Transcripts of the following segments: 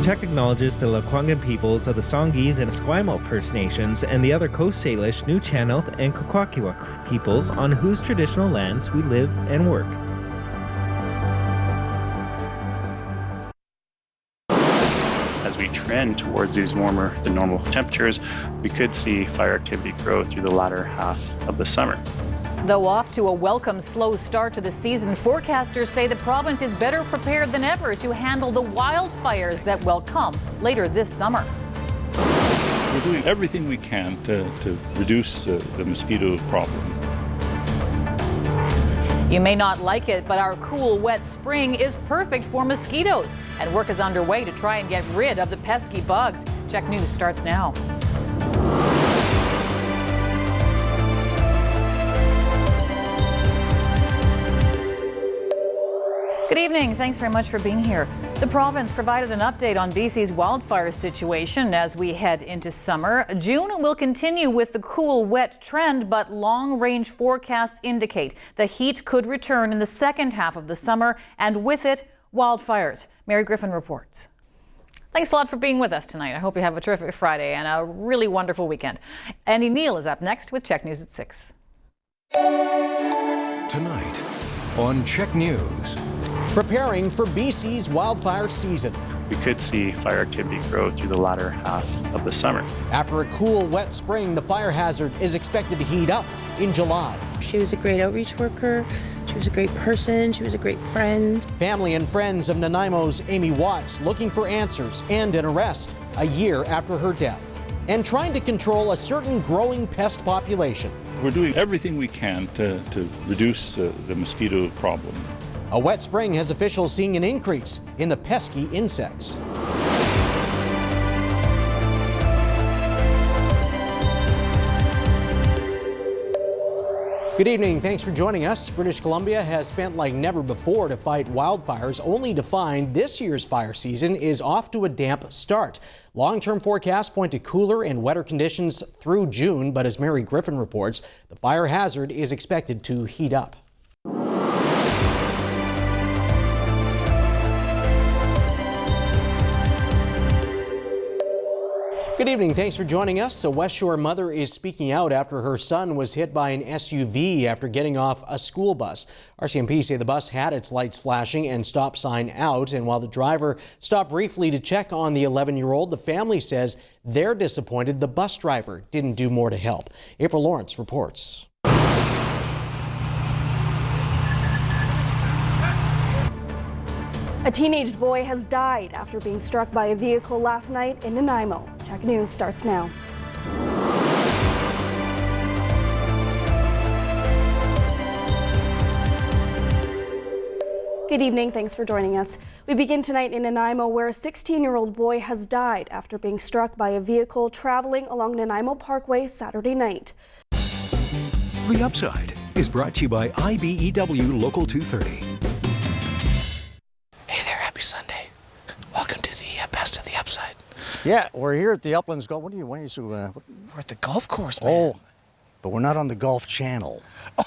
CHEK acknowledges the Lekwungen peoples of the Songhees and Esquimalt First Nations and the other Coast Salish, Nuu-chah-Nulth, and Kwakwaka'wakw peoples on whose traditional lands we live and work. As we trend towards these warmer than normal temperatures, we could see fire activity grow through the latter half of the summer. Though off to a welcome slow start to the season, forecasters say the province is better prepared than ever to handle the wildfires that will come later this summer. We're doing everything we can to reduce the mosquito problem. You may not like it, but our cool, wet spring is perfect for mosquitoes, and work is underway to try and get rid of the pesky bugs. CHEK News starts now. Good evening. Thanks very much for being here. The province provided an update on BC's wildfire situation as we head into summer. June will continue with the cool, wet trend, but long-range forecasts indicate the heat could return in the second half of the summer, and with it, wildfires. Mary Griffin reports. Thanks a lot for being with us tonight. I hope you have a terrific Friday and a really wonderful weekend. Andy Neal is up next with CHEK News at 6. Tonight on CHEK News. Preparing for BC's wildfire season. We could see fire activity grow through the latter half of the summer. After a cool, wet spring, the fire hazard is expected to heat up in July. She was a great outreach worker. She was a great person. She was a great friend. Family and friends of Nanaimo's Amy Watts looking for answers and an arrest a year after her death, and trying to control a certain growing pest population. We're doing everything we can to reduce the mosquito problem. A wet spring has officials seeing an increase in the pesky insects. Good evening. Thanks for joining us. British Columbia has spent like never before to fight wildfires, only to find this year's fire season is off to a damp start. Long-term forecasts point to cooler and wetter conditions through June, but as Mary Griffin reports, the fire hazard is expected to heat up. Good evening. Thanks for joining us. A West Shore mother is speaking out after her son was hit by an SUV after getting off a school bus. RCMP say the bus had its lights flashing and stop sign out, and while the driver stopped briefly to check on the 11-year-old, the family says they're disappointed the bus driver didn't do more to help. April Lawrence reports. A teenage boy has died after being struck by a vehicle last night in Nanaimo. CHEK News starts now. Good evening. Thanks for joining us. We begin tonight in Nanaimo, where a 16-year-old boy has died after being struck by a vehicle traveling along Nanaimo Parkway Saturday night. The Upside is brought to you by IBEW Local 230. Hey there, happy Sunday. Welcome to the Best of the Upside. Yeah, we're here at the Uplands Golf. We're at the golf course, man. Oh, but we're not on the Golf Channel.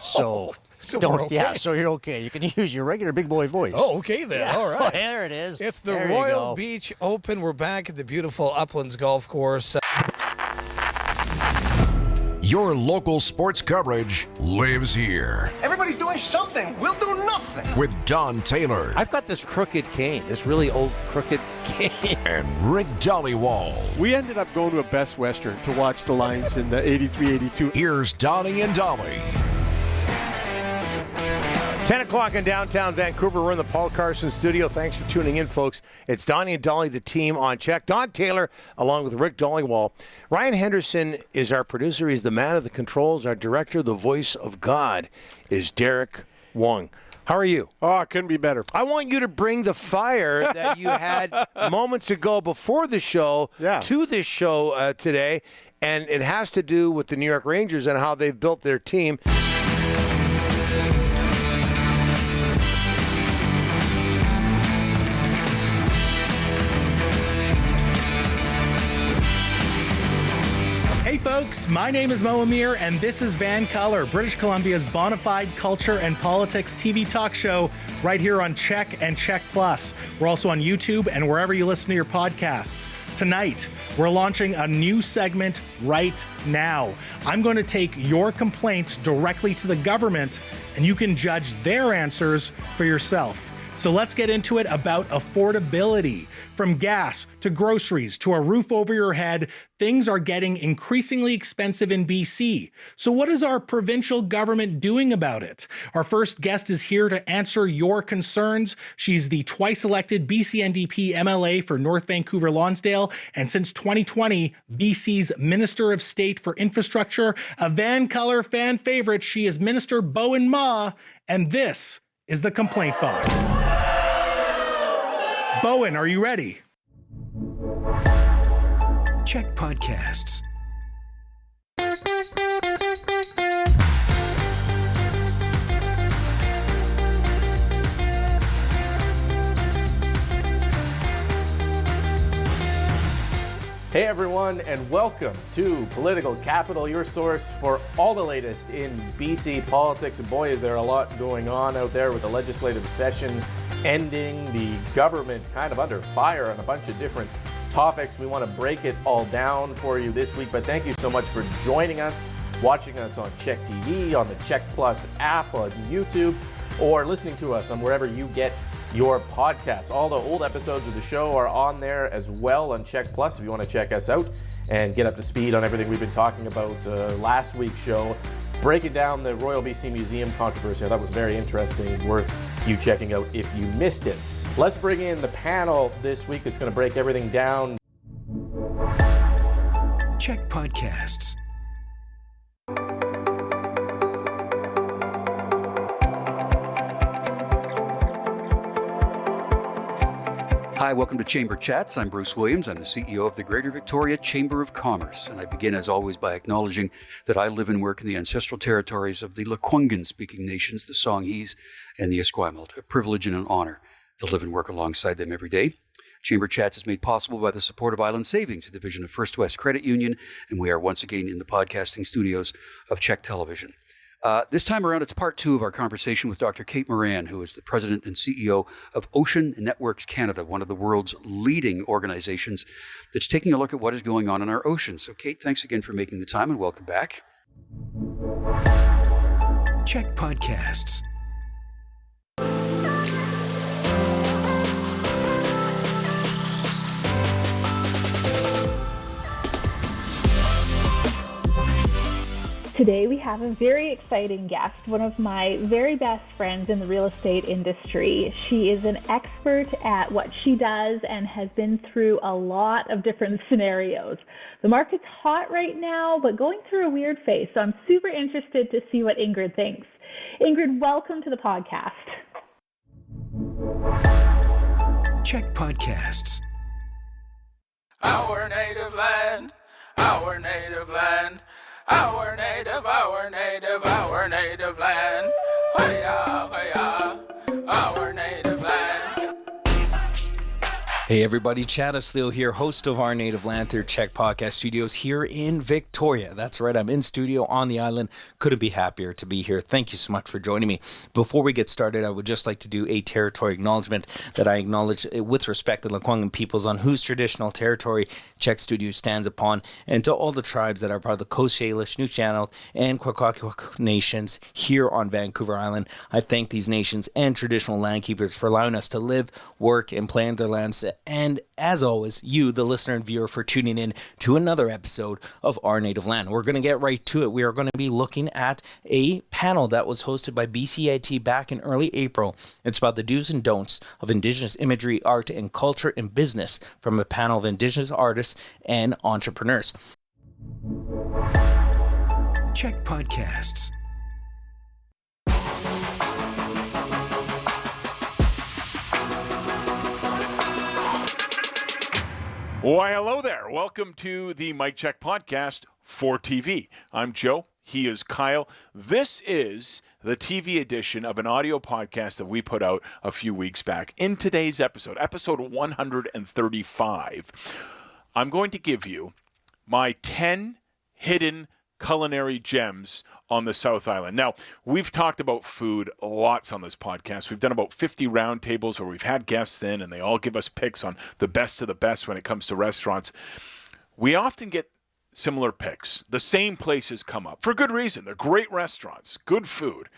So we're okay. Yeah, so you're okay. You can use your regular big boy voice. Oh, okay then. Yeah. All right. There it is. It's the Royal Beach Open. We're back at the beautiful Uplands Golf Course. Your local sports coverage lives here. Everybody's doing something. We'll do nothing. With Don Taylor. I've got this crooked cane, this really old crooked cane. And Rick Dhaliwal. We ended up going to a Best Western to watch the Lions in the 83-82. Here's Donnie and Dhali. 10 o'clock in downtown Vancouver. We're in the Paul Carson studio. Thanks for tuning in, folks. It's Donnie and Dhali, the team on CHEK. Don Taylor, along with Rick Dhaliwal. Ryan Henderson is our producer. He's the man of the controls. Our director, the voice of God, is Derek Wong. How are you? Oh, it couldn't be better. I want you to bring the fire that you had moments ago before the show to this show today. And it has to do with the New York Rangers and how they've built their team. Hey folks. My name is Mo Amir, and this is Vancolour, British Columbia's bona fide culture and politics TV talk show right here on CHEK and CHEK Plus. We're also on YouTube and wherever you listen to your podcasts. Tonight, we're launching a new segment right now. I'm going to take your complaints directly to the government, and you can judge their answers for yourself. So let's get into it about affordability. From gas to groceries to a roof over your head, things are getting increasingly expensive in BC. So what is our provincial government doing about it? Our first guest is here to answer your concerns. She's the twice elected BC NDP MLA for North Vancouver Lonsdale, and since 2020, BC's Minister of State for Infrastructure, a Vancolour fan favorite. She is Minister Bowen Ma, and this is the complaint box. Bowen, are you ready? CHEK Podcasts. Hey everyone, and welcome to Political Capital, your source for all the latest in BC politics. And boy, is there a lot going on out there with the legislative session ending, the government kind of under fire on a bunch of different topics. We want to break it all down for you this week, but thank you so much for joining us, watching us on chek-tv, on the CHEK Plus app, on YouTube, or listening to us on wherever you get your podcasts. All the old episodes of the show are on there as well on CHEK Plus if you want to check us out and get up to speed on everything we've been talking about last week's show, breaking down the Royal BC Museum controversy. That was very interesting, worth you checking out if you missed it. Let's bring in the panel this week that's going to break everything down. CHEK Podcasts. Hi, welcome to Chamber Chats. I'm Bruce Williams. I'm the CEO of the Greater Victoria Chamber of Commerce. And I begin, as always, by acknowledging that I live and work in the ancestral territories of the Lekwungen-speaking nations, the Songhees and the Esquimalt. A privilege and an honor to live and work alongside them every day. Chamber Chats is made possible by the support of Island Savings, a division of First West Credit Union, and we are once again in the podcasting studios of CHEK Television. This time around, it's part two of our conversation with Dr. Kate Moran, who is the president and CEO of Ocean Networks Canada, one of the world's leading organizations that's taking a look at what is going on in our oceans. So, Kate, thanks again for making the time and welcome back. CHEK Podcasts. Today we have a very exciting guest, one of my very best friends in the real estate industry. She is an expert at what she does and has been through a lot of different scenarios. The market's hot right now, but going through a weird phase, so I'm super interested to see what Ingrid thinks. Ingrid, welcome to the podcast. CHEK Podcasts. Our native land, our native land. Our native land. Hi-ya, hi-ya, our native land. Hey everybody, Chad Aslew here, host of Our Native Land through CHEK Podcast Studios here in Victoria. That's right, I'm in studio on the island. Couldn't be happier to be here. Thank you so much for joining me. Before we get started, I would just like to do a territory acknowledgement that I acknowledge with respect to the Lekwungen peoples on whose traditional territory CHEK Studios stands upon, and to all the tribes that are part of the Coast Salish, Newscassts, and Kwakwaka'wakw nations here on Vancouver Island. I thank these nations and traditional landkeepers for allowing us to live, work, and play on their lands. And as always, you, the listener and viewer, for tuning in to another episode of Our Native Land. We're going to get right to it. We are going to be looking at a panel that was hosted by BCIT back in early April. It's about the do's and don'ts of Indigenous imagery, art, and culture and business from a panel of Indigenous artists and entrepreneurs. CHEK Podcasts. Why, hello there. Welcome to the MicCHEK podcast for TV. I'm Joe. He is Kyle. This is the TV edition of an audio podcast that we put out a few weeks back. In today's episode 135, I'm going to give you my 10 hidden culinary gems on the South Island. Now, we've talked about food lots on this podcast. We've done about 50 roundtables where we've had guests in and they all give us picks on the best of the best when it comes to restaurants. We often get similar picks. The same places come up for good reason. They're great restaurants, good food.